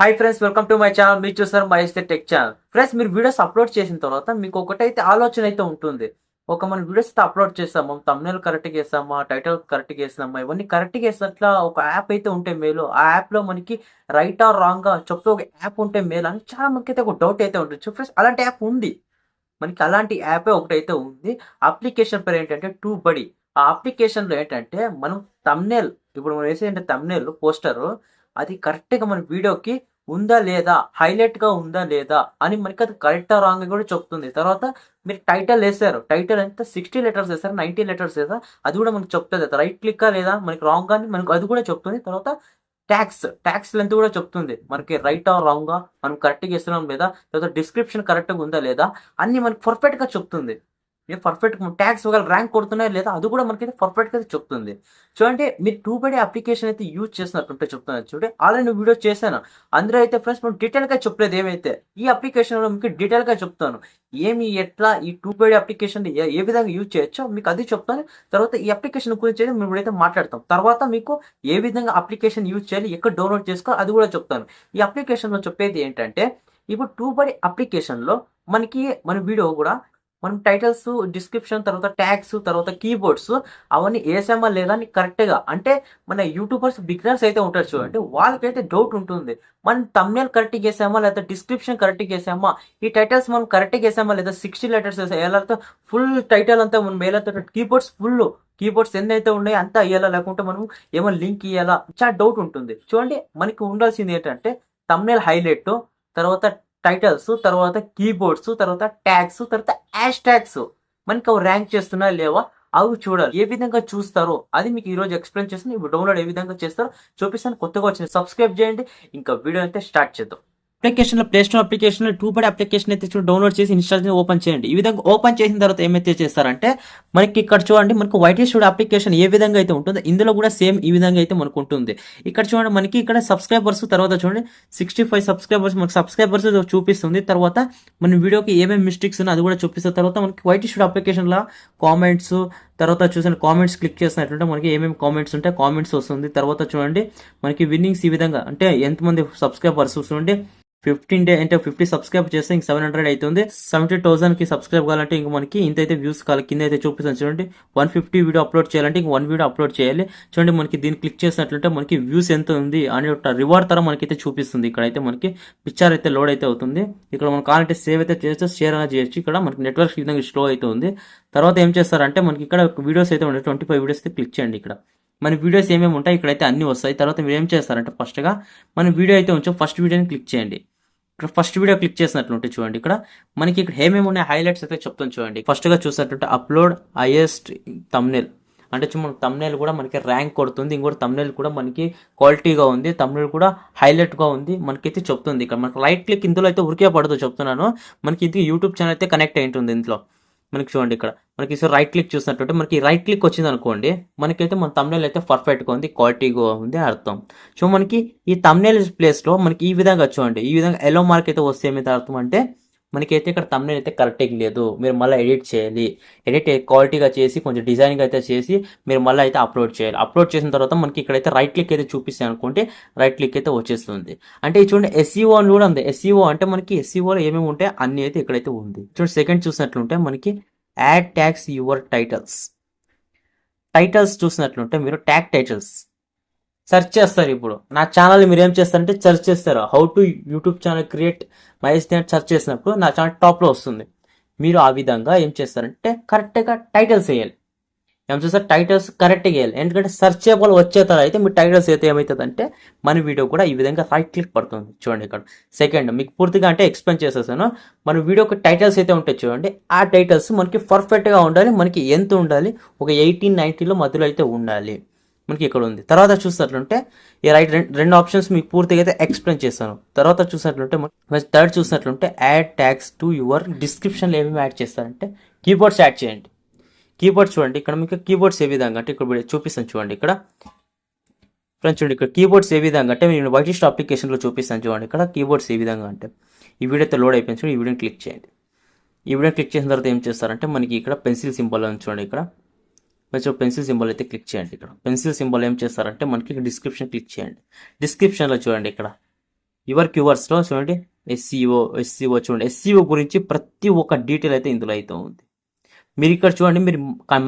Hi friends, welcome to my channel. మీరు చూస్తారు Mahesh tech channel. Friends, మీరు వీడియోస్ అప్లోడ్ చేసిన తర్వాత మీకు ఒకటైతే ఆలోచన అయితే ఉంటుంది. మన వీడియోస్ అయితే అప్లోడ్ చేస్తాము, తమ్నెయిల్ కరెక్ట్గా వేస్తామా, టైటిల్ కరెక్ట్గా వేస్తామా, ఇవన్నీ కరెక్ట్గా వేసినట్ల ఒక యాప్ అయితే ఉంటే మేలు. ఆ యాప్లో మనకి రైట్ ఆర్ రాంగ్గా చెప్తే ఒక యాప్ ఉంటే మేలు అని చాలా మందికి అయితే ఒక డౌట్ అయితే ఉంటుంది. ఫ్రెండ్స్, అలాంటి యాప్ ఉంది. మనకి అలాంటి యాపే ఒకటైతే ఉంది. అప్లికేషన్ పేరు ఏంటంటే టూ బడీ. ఆ అప్లికేషన్లో ఏంటంటే మనం తమ్నెయిల్, ఇప్పుడు మనం వేసే తమ్నెయిల్ పోస్టర్ అది కరెక్ట్గా మన వీడియోకి ఉందా లేదా, హైలైట్గా ఉందా లేదా అని మనకి అది కరెక్టా రాంగ్ కూడా చెప్తుంది. తర్వాత మీరు టైటిల్ వేసారు, టైటిల్ ఎంత 60 లెటర్స్ వేసారు, 90 లెటర్స్ వేసారు, అది కూడా మనకు చెప్తుంది. రైట్ క్లిక్కా లేదా మనకి రాంగ్ అని మనకు అది కూడా చెప్తుంది. తర్వాత ట్యాక్స్ లెంత్ కూడా చెప్తుంది. మనకి రైట్ ఆర్ రాంగ్గా మనం కరెక్ట్గా ఇస్తున్నాం లేదా, తర్వాత డిస్క్రిప్షన్ కరెక్ట్గా ఉందా లేదా అన్ని మనకి పర్ఫెక్ట్గా చెప్తుంది. పర్ఫెక్ట్ ట్యాక్స్ ఒకవేళ ర్యాంక్ కొడుతున్నాయా లేదా అది కూడా మనకైతే పర్ఫెక్ట్గా చెప్తుంది. చూడండి, మీరు టూ బడి అప్లికేషన్ అయితే యూజ్ చేసినట్టుంటే చెప్తున్నాను. చూడండి, ఆల్రెడీ వీడియో చేశాను, అందులో అయితే ఫ్రెండ్స్ మనం డీటెయిల్గా చెప్పలేదు. ఏమైతే ఈ అప్లికేషన్లో మీకు డీటెయిల్గా చెప్తాను. ఎట్లా ఈ టూ బడి అప్లికేషన్ ఏ విధంగా యూజ్ చేయొచ్చో మీకు అది చెప్తాను. తర్వాత ఈ అప్లికేషన్ గురించి అయితే మేము ఇప్పుడైతే మాట్లాడతాం. తర్వాత మీకు ఏ విధంగా అప్లికేషన్ యూజ్ చేయాలి, ఎక్కడ డౌన్లోడ్ చేసుకోవాలి అది కూడా చెప్తాను. ఈ అప్లికేషన్లో చెప్పేది ఏంటంటే, ఇప్పుడు టూ బడి అప్లికేషన్లో మన వీడియో కూడా మనం టైటిల్స్, డిస్క్రిప్షన్, తర్వాత ట్యాగ్స్, తర్వాత కీబోర్డ్స్ అవన్నీ వేసామా లేదా అని కరెక్ట్గా, అంటే మన యూట్యూబర్స్ బిగినర్స్ అయితే ఉంటారు చూడండి, వాళ్ళకైతే డౌట్ ఉంటుంది. మనం తమ్నెయిల్ కరెక్ట్గా వేసామా లేదా, డిస్క్రిప్షన్ కరెక్ట్గా వేసామా, ఈ టైటిల్స్ మనం కరెక్ట్గా వేసామా లేదా, 60 లెటర్స్ వేసామా, ఫుల్ టైటిల్ అంతా మనం వేయాలి, కీబోర్డ్స్ ఎన్ని అయితే ఉన్నాయో అంతా వేయాలా, లేకుంటే మనం ఏమైనా లింక్ ఇవ్వాలా, చాలా డౌట్ ఉంటుంది. చూడండి, మనకి ఉండాల్సింది ఏంటంటే తమ్నెయిల్ హైలైట్, తర్వాత టైటిల్స్, తర్వాత కీబోర్డ్స్, తర్వాత ట్యాగ్స్, తర్వాత హ్యాష్ ట్యాగ్స్ మనకి అవి ర్యాంక్ చేస్తున్నా లేవా అవి చూడాలి. ఏ విధంగా చూస్తారో అది మీకు ఈ రోజు ఎక్స్ప్లెయిన్ చేస్తాను. ఇప్పుడు డౌన్లోడ్ ఏ విధంగా చేస్తారో చూపిస్తాను. కొత్తగా వచ్చింది సబ్స్క్రైబ్ చేయండి. ఇంకా వీడియో అయితే స్టార్ట్ చేద్దాం. అప్లికేషన్లో ప్లే స్టోర్ అప్లికేషన్లో టూ బడి అప్లికేషన్ అయితే డౌన్లోడ్ చేసి ఇన్స్టాల్ చేసి ఓపెన్ చేయండి. ఈ విధంగా ఓపెన్ చేసిన తర్వాత ఏమైతే చేస్తారంటే, మనకి ఇక్కడ చూడండి, మనకు వైట్ స్టూడియో అప్లికేషన్ ఏ విధంగా అయితే ఉంటుందో ఇందులో కూడా సేమ్ ఈ విధంగా అయితే మనకు ఉంటుంది. ఇక్కడ చూడండి, మనకి ఇక్కడ సబ్స్క్రైబర్స్, తర్వాత చూడండి 65 సబ్స్క్రైబర్స్ మనకి సబ్స్క్రైబర్స్ చూపిస్తుంది. తర్వాత మన వీడియోకి ఏమేమి మిస్టేక్స్ ఉన్నాయో అది కూడా చూపిస్తుంది. తర్వాత మనకి వైట్ స్టూడియో అప్లికేషన్లో కామెంట్స్, తర్వాత చూసిన కామెంట్స్ క్లిక్ చేసినట్టుంటే మనకి ఏమేమి కామెంట్స్ ఉంటాయి కామెంట్స్ వస్తుంది. తర్వాత చూడండి, మనకి విన్నింగ్స్ ఈ విధంగా, అంటే ఎంతమంది సబ్స్క్రైబర్స్ చూడండి, 15 డే అంటే 50 సబ్స్క్రైబ్ చేస్తే ఇంక 700 అవుతుంది. 70,000కి సబ్స్క్రైబ్ కావాలంటే ఇంక మనకి ఇంత అయితే వ్యూస్ కావాలి. కింద అయితే చూపిస్తాను చూడండి, 150 వీడియో అప్లోడ్ చేయాలంటే ఇంక 1 వీడియో అప్లోడ్ చేయాలి. చూడండి, మనకి దీన్ని క్లిక్ చేసినట్లుంటే మనకి వ్యూస్ ఎంత ఉంది అని ఒక రివార్డ్ తర మనకైతే చూపిస్తుంది. ఇక్కడైతే మనకి పిక్చర్ అయితే లోడ్ అయితే అవుతుంది. ఇక్కడ మనం కావాలంటే సేవ్ అయితే చేస్తే షేర్ అనేది చేయొచ్చు. ఇక్కడ మనకి నెట్వర్క్ ఈ విధంగా స్లో అయితే ఉంది. తర్వాత ఏం చేస్తారంటే, మనకి ఇక్కడ వీడియోస్ అయితే ఉంటాయి, 25 వీడియోస్ అయితే క్లిక్ చేయండి. ఇక్కడ మన వీడియోస్ ఏమేమి ఉంటాయి ఇక్కడైతే అన్ని వస్తాయి. తర్వాత మీరు ఏం చేస్తారంటే, ఫస్ట్గా మన వీడియో అయితే ఉంచాం, ఫస్ట్ వీడియోని క్లిక్ చేయండి. ఇక్కడ ఫస్ట్ వీడియో క్లిక్ చేసినట్లుంటే చూడండి, ఇక్కడ మనకి ఇక్కడ ఏమేమి ఉన్నాయి హైలైట్స్ అయితే చెప్తాను చూడండి. ఫస్ట్గా చూసినట్టుంటే అప్లోడ్ హైయెస్ట్ తమ్నెయిల్, అంటే మన తమ్నెయిల్ కూడా మనకి ర్యాంక్ కొడుతుంది. ఇంకోటి తమ్నెయిల్ కూడా మనకి క్వాలిటీగా ఉంది, తమ్నెయిల్ కూడా హైలైట్గా ఉంది మనకైతే చెప్తుంది. ఇక్కడ మనకి రైట్ క్లిక్ ఇందులో అయితే ఉరికే పడదు చెప్తున్నాను. మనకి ఇది యూట్యూబ్ ఛానల్ అయితే కనెక్ట్ అయి ఉంటుంది ఇంట్లో. మనకి చూడండి, ఇక్కడ మనకి రైట్ క్లిక్ చూసినట్టుంటే మనకి రైట్ క్లిక్ వచ్చింది అనుకోండి, మనకైతే మన తమ్నెయిల్ అయితే పర్ఫెక్ట్గా ఉంది, క్వాలిటీగా ఉంది అర్థం. సో మనకి ఈ తమ్నెయిల్ ప్లేస్లో మనకి ఈ విధంగా చూడండి, ఈ విధంగా ఎల్లో మార్క్ అయితే వస్తే ఏమైతే అర్థం అంటే, మనకైతే ఇక్కడ తమ్నెయిల్ అయితే కరెక్ట్గా లేదు, మీరు మళ్ళీ ఎడిట్ చేయాలి. ఎడిట్ క్వాలిటీగా చేసి కొంచెం డిజైన్గా అయితే చేసి మీరు మళ్ళీ అయితే అప్లోడ్ చేయాలి. అప్లోడ్ చేసిన తర్వాత మనకి ఇక్కడైతే రైట్ క్లిక్ అయితే చూపిస్తాయి అనుకుంటే రైట్ క్లిక్ అయితే వచ్చేస్తుంది. అంటే చూడండి, ఎస్ఈఓ అని కూడా ఉంది. ఎస్ఈఓ అంటే మనకి ఎస్ఈఓలో ఏమేమి ఉంటాయి అన్ని అయితే ఇక్కడైతే ఉంది. చూడండి, సెకండ్ చూసినట్లుంటే మనకి యాడ్ ట్యాగ్స్ యువర్ టైటిల్స్ చూసినట్లుంటే మీరు ట్యాగ్ టైటిల్స్ సెర్చ్ చేస్తారు. ఇప్పుడు నా ఛానల్ మీరు ఏం చేస్తారంటే సెర్చ్ చేస్తారు, how to YouTube channel create Mahesh search చేసినప్పుడు నా ఛానల్ టాప్లో వస్తుంది. మీరు ఆ విధంగా ఏం చేస్తారంటే కరెక్ట్గా టైటిల్స్ వేయాలి. ఏం చేస్తారు, టైటిల్స్ కరెక్ట్గా వేయాలి. ఎందుకంటే సెర్చబుల్ వచ్చేతారు అయితే మీ టైటిల్స్ అయితే ఏమవుతుందంటే మన వీడియో కూడా ఈ విధంగా రైట్ క్లిక్ పడుతుంది. చూడండి, ఇక్కడ సెకండ్ మీకు పూర్తిగా అంటే ఎక్స్ప్లెయిన్ చేసేసాను. మన వీడియోకి టైటిల్స్ అయితే ఉంటాయి చూడండి, ఆ టైటిల్స్ మనకి పర్ఫెక్ట్గా ఉండాలి. మనకి ఎంత ఉండాలి, ఒక 18-19లో మధ్యలో అయితే ఉండాలి. మనకి ఇక్కడ ఉంది. తర్వాత చూసినట్లుంటే ఈ రెండు ఆప్షన్స్ మీకు పూర్తిగా అయితే ఎక్స్ప్లెయిన్ చేస్తాను. తర్వాత చూసినట్లుంటే థర్డ్ చూసినట్లుంటే యాడ్ ట్యాగ్స్ టు యువర్ డిస్క్రిప్షన్లో ఏమేమి యాడ్ చేస్తారంటే కీబోర్డ్స్ యాడ్ చేయండి. కీబోర్డ్స్ చూడండి, ఇక్కడ మీకు కీబోర్డ్స్ ఏ విధంగా అంటే ఇక్కడ చూపిస్తాను చూడండి. ఇక్కడ ఫ్రెండ్స్ చూడండి, ఇక్కడ కీబోర్డ్స్ ఏ విధంగా అంటే నేను వైట్ స్టూడియో అప్లికేషన్లో చూపిస్తాను చూడండి. ఇక్కడ కీబోర్డ్స్ ఏ విధంగా అంటే ఈ వీడియో అయితే లోడ్ అయిపోయింది చూడండి. ఈ వీడియోని క్లిక్ చేయండి. ఈ వీడియో క్లిక్ చేసిన తర్వాత ఏం చేస్తారంటే మనకి ఇక్కడ పెన్సిల్ సింబల్ అని చూడండి. ఇక్కడ కొంచెం పెన్సిల్ సింబల్ అయితే క్లిక్ చేయండి. ఇక్కడ పెన్సిల్ సింబల్ ఏం చేస్తారంటే మనకి డిస్క్రిప్షన్ క్లిక్ చేయండి. డిస్క్రిప్షన్లో చూడండి, ఇక్కడ యువర్ క్యూవర్స్లో చూడండి ఎస్సీఓ చూడండి. ఎస్సీఓ గురించి ప్రతి ఒక్క డీటెయిల్ అయితే ఇందులో అయితే ఉంది. మీరు ఇక్కడ చూడండి, మీరు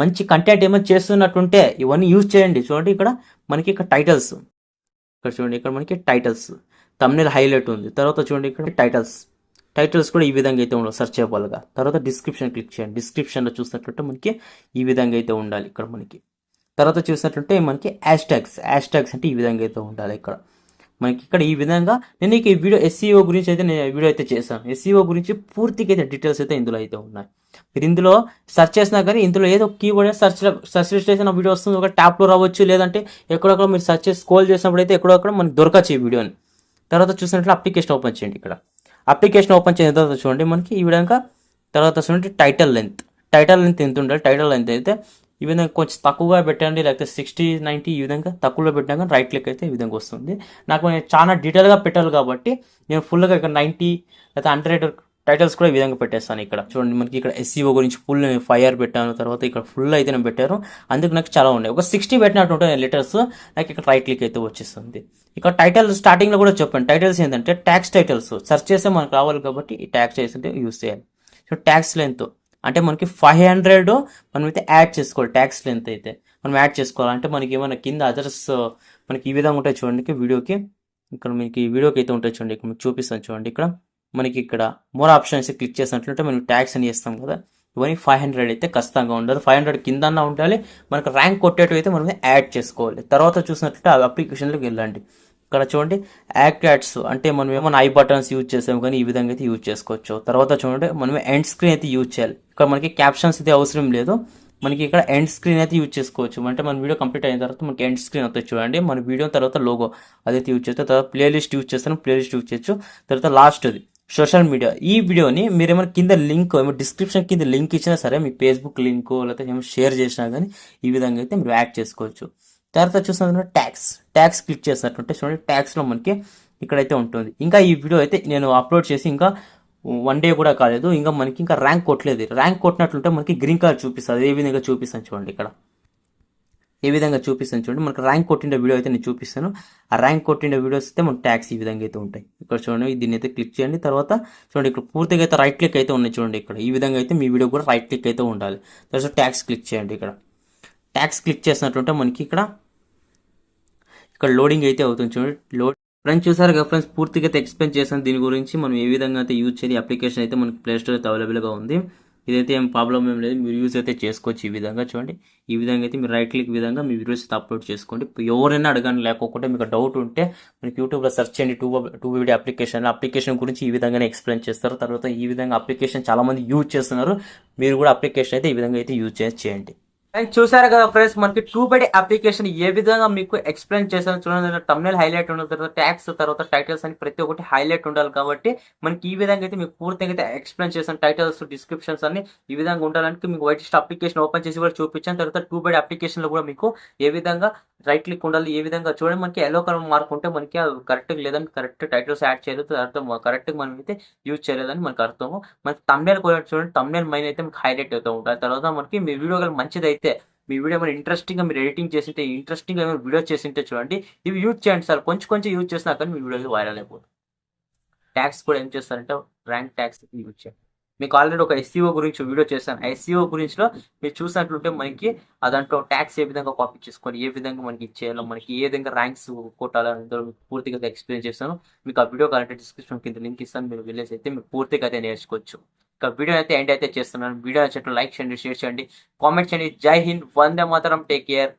మంచి కంటెంట్ ఏమైనా చేస్తున్నట్టుంటే ఇవన్నీ యూజ్ చేయండి. చూడండి ఇక్కడ మనకి ఇక్కడ టైటిల్స్, ఇక్కడ చూడండి ఇక్కడ మనకి టైటిల్స్, తమ్నెయిల్ హైలైట్ ఉంది. తర్వాత చూడండి ఇక్కడ టైటిల్స్ కూడా ఈ విధంగా అయితే ఉండాలి సర్చేబుల్గా. తర్వాత డిస్క్రిప్షన్ క్లిక్ చేయండి. డిస్క్రిప్షన్లో చూసినట్టుంటే మనకి ఈ విధంగా అయితే ఉండాలి ఇక్కడ మనకి. తర్వాత చూసినట్టుంటే మనకి హ్యాష్ ట్యాగ్స్ అంటే ఈ విధంగా అయితే ఉండాలి ఇక్కడ మనకి. ఇక్కడ ఈ విధంగా నేను ఈ వీడియో ఎస్సీఓ గురించి అయితే నేను వీడియో అయితే చేశాను. ఎస్సీఓ గురించి పూర్తిగా అయితే డీటెయిల్స్ అయితే ఇందులో అయితే ఉన్నాయి. మీరు ఇందులో సెర్చ్ చేసినా కానీ ఇందులో ఏదో కీవర్డ్ సెర్చ్ చేసిన వీడియో వస్తుంది, ఒక ట్యాప్లో రావచ్చు, లేదంటే ఎక్కడొక్కడ మీరు సెర్చ్ చేసి స్క్రోల్ చేసినప్పుడు అయితే ఎక్కడొక్కడ మనకి దొరకచ్చు ఈ వీడియోని. తర్వాత చూసినట్లు అప్లికేషన్ ఓపెన్ చేయండి. ఇక్కడ అప్లికేషన్ ఓపెన్ చేసిన తర్వాత చూడండి మనకి ఈ విధంగా. తర్వాత చూడండి టైటిల్ లెంత్ ఎంత ఉండాలి. టైటిల్ లెంత్ అయితే ఈ విధంగా కొంచెం తక్కువగా పెట్టండి, లేకపోతే 60-90 ఈ విధంగా తక్కువలో పెట్టినా కానీ రైట్ క్లిక్ అయితే ఈ విధంగా వస్తుంది. నేను చాలా డీటెయిల్గా పెట్టాలి కాబట్టి నేను ఫుల్గా ఇక్కడ 90 లేకపోతే 100 టైటిల్స్ కూడా ఈ విధంగా పెట్టేస్తాను. ఇక్కడ చూడండి మనకి ఇక్కడ ఎస్సీఓ గురించి ఫుల్ నేను 5 పెట్టాను. తర్వాత ఇక్కడ ఫుల్ అయితే నేను పెట్టాను, అందుకు నాకు చాలా ఉన్నాయి. ఒక 60 పెట్టినట్టు ఉంటాయి లెటర్స్, నాకు ఇక్కడ రైట్ క్లిక్ అయితే వచ్చేస్తుంది. ఇక్కడ టైటిల్ స్టార్టింగ్లో కూడా చెప్పండి. టైటిల్స్ ఏంటంటే ట్యాక్స్ టైటిల్స్ సెర్చ్ చేస్తే మనకు రావాలి కాబట్టి ఈ ట్యాక్స్ చేస్తుంటే యూస్ చేయాలి. సో ట్యాక్స్ లెంత్ అంటే మనకి 500 మనం అయితే యాడ్ చేసుకోవాలి. ట్యాక్స్ లెంత్ అయితే మనం యాడ్ చేసుకోవాలి. అంటే మనకి ఏమైనా కింద అదర్స్ మనకి ఈ విధంగా ఉంటాయి చూడండి వీడియోకి. ఇక్కడ మనకి వీడియోకి అయితే ఉంటాయి చూడండి, ఇక్కడ మీకు చూపిస్తాను చూడండి. ఇక్కడ మనకి ఇక్కడ మోర్ ఆప్షన్స్ క్లిక్ చేసినట్లయితే మనం ట్యాక్స్ అని చేస్తాం కదా, ఇవన్నీ 500 అయితే ఖచ్చితంగా ఉండాలి. 500 కిందన్నా ఉండాలి. మనకు ర్యాంక్ కొట్టేటివి అయితే మనం యాడ్ చేసుకోవాలి. తర్వాత చూసినట్లయితే ఆ అప్లికేషన్లోకి వెళ్ళండి. ఇక్కడ చూడండి యాడ్స్ అంటే మనం ఏమైనా ఐ బటన్స్ యూజ్ చేసాము కానీ ఈ విధంగా అయితే యూజ్ చేసుకోవచ్చు. తర్వాత చూడండి మనం ఎండ్ స్క్రీన్ అయితే యూజ్ చేయాలి. ఇక్కడ మనకి క్యాప్షన్స్ అయితే అవసరం లేదు, మనకి ఇక్కడ ఎండ్ స్క్రీన్ అయితే యూజ్ చేసుకోవచ్చు. అంటే మన వీడియో కంప్లీట్ అయిన తర్వాత మనకి ఎండ్ స్క్రీన్ అవుతుంది చూడండి. మన వీడియో తర్వాత లోగో అదైతే యూజ్ చేస్తాం. తర్వాత ప్లేలిస్ట్ యూజ్ చేస్తాను, ప్లేలిస్ట్ యూజ్ చేయొచ్చు. తర్వాత లాస్ట్ది సోషల్ మీడియా. ఈ వీడియోని మీరు ఏమైనా కింద లింక్ డిస్క్రిప్షన్ కింద లింక్ ఇచ్చినా సరే, మీ ఫేస్బుక్ లింక్ లేకపోతే ఏమైనా షేర్ చేసినా కానీ ఈ విధంగా అయితే మీరు యాడ్ చేసుకోవచ్చు. తర్వాత చూసినట్టు ట్యాక్స్ క్లిక్ చేసినట్టుంటే చూడండి, ట్యాక్స్లో మనకి ఇక్కడైతే ఉంటుంది. ఇంకా ఈ వీడియో అయితే నేను అప్లోడ్ చేసి ఇంకా 1 డే కూడా కాలేదు, ఇంకా మనకి ఇంకా ర్యాంక్ కొట్టలేదు. ర్యాంక్ కొట్టినట్లుంటే మనకి గ్రీన్ కలర్ చూపిస్తుంది. ఏ విధంగా చూపిస్తాను చూడండి, ఇక్కడ ఏ విధంగా చూపిస్తాను చూడండి. మనకి ర్యాంక్ కొట్టిన వీడియో అయితే నేను చూపిస్తాను. ఆ ర్యాంక్ కొట్టిన వీడియోస్ అయితే మన ట్యాక్స్ ఈ విధంగా అయితే ఉంటాయి. ఇక్కడ చూడండి, దీన్ని అయితే క్లిక్ చేయండి. తర్వాత చూడండి ఇక్కడ పూర్తిగా అయితే రైట్ క్లిక్ అయితే ఉన్నాయి చూడండి. ఇక్కడ ఈ విధంగా అయితే మీ వీడియో కూడా రైట్ క్లిక్ అయితే ఉండాలి. తర్వాత ట్యాక్స్ క్లిక్ చేయండి. ఇక్కడ ట్యాక్స్ క్లిక్ చేసినట్టుంటే మనకి ఇక్కడ లోడింగ్ అయితే అవుతుంది చూడండి. ఫ్రెండ్స్ చూసారు కదా ఫ్రెండ్స్, పూర్తిగా అయితే ఎక్స్ప్లెయిన్ చేశాను దీని గురించి. మనం ఏ విధంగా అయితే యూజ్ చేయాలి. అప్లికేషన్ అయితే మనకి ప్లే స్టోర్ అయితే అవైలబుల్గా ఉంది. ఇదైతే ఏం ప్రాబ్లం ఏం లేదు, మీరు యూజ్ అయితే చేసుకోవచ్చు. ఈ విధంగా చూడండి, ఈ విధంగా అయితే మీరు రైట్ క్లిక్ విధంగా మీ వీడియోస్ అయితే అప్లోడ్ చేసుకోండి. ఎవరైనా అడగండి, లేకపోతే మీకు డౌట్ ఉంటే మనకి యూట్యూబ్లో సెర్చ్ చేయండి టూ వీడియో అప్లికేషన్ గురించి ఈ విధంగానే ఎక్స్ప్లెయిన్ చేస్తారు. తర్వాత ఈ విధంగా అప్లికేషన్ చాలామంది యూజ్ చేస్తున్నారు, మీరు కూడా అప్లికేషన్ అయితే ఈ విధంగా అయితే యూజ్ చేయండి. అండ్ చూసారు కదా ఫ్రెండ్స్, మనకి TubeBuddy అప్లికేషన్ ఏ విధంగా మీకు ఎక్స్ప్లెయిన్ చేశాను చూడండి. తమ్నెయిల్ హైలైట్ ఉండాలి, తర్వాత ట్యాగ్స్, తర్వాత టైటిల్స్ అని ప్రతి ఒక్కటి హైలైట్ ఉండాలి. కాబట్టి మనకి ఈ విధంగా అయితే మీకు పూర్తిగా అయితే ఎక్స్ప్లెయిన్ చేశాను. టైటిల్స్, డిస్క్రిప్షన్స్ అన్ని ఈ విధంగా ఉండాలంటే మీకు వైట్ అప్లికేషన్ ఓపెన్ చేసి కూడా చూపించాను. తర్వాత TubeBuddy అప్లికేషన్లో కూడా మీకు ఏ విధంగా రైట్ క్లిక్ ఉండాలి, ఏ విధంగా చూడండి. మనకి ఎల్లో కలర్ మార్క్ ఉంటే మనకి కరెక్ట్గా లేదని, కరెక్ట్ టైటిల్స్ యాడ్ చేయలేదు, అర్థం కరెక్ట్గా మనం అయితే యూజ్ చేయలేదని మనకు అర్థము. మనకి తమ్నెయిల్ కూడా చూడండి, తమ్నెయిల్ మైన్ అయితే మీకు హైలైట్ అవుతూ ఉంటుంది. తర్వాత మనకి మీ వీడియో మంచిది అయితే, మీ వీడియో ఏమైనా ఇంట్రెస్టింగ్గా మీరు ఎడిటింగ్ చేసింటే, ఇంట్రెస్టింగ్గా ఏమైనా వీడియో చేసింటే చూడండి, ఇవి యూజ్ చేయండి సార్. కొంచెం యూజ్ చేసినా కానీ మీ వీడియో వైరల్ అయిపోతుంది. ట్యాక్స్ కూడా ఏం చేస్తారంటే ర్యాంక్ ట్యాక్స్ యూజ్ చేయండి. మీకు ఆల్రెడీ ఒక SEO గురించి వీడియో చేశాను. SEO గురించిలో మీరు చూసినట్లుంటే మనకి దాంట్లో ట్యాక్స్ ఏ విధంగా కాపీ చేసుకొని ఏ విధంగా మనకి ఇచ్చేయాలో, మనకి ఏ విధంగా ర్యాంక్స్ కొట్టాలో పూర్తిగా ఎక్స్ప్లెయిన్ చేస్తాను. మీకు ఆ వీడియో కావాలంటే డిస్క్రిప్షన్ కింద లింక్ ఇస్తాను, మీరు వెళ్ళేసి అయితే మీరు పూర్తిగా అయితే నేర్చుకోవచ్చు. ఇక వీడియో అయితే ఎండ్ అయితే చేస్తున్నాను. వీడియో నచ్చినట్లు లైక్ చేయండి, షేర్ చేయండి, కామెంట్ చేయండి. జై హింద్, వందే మాతరం, టేక్ కేర్.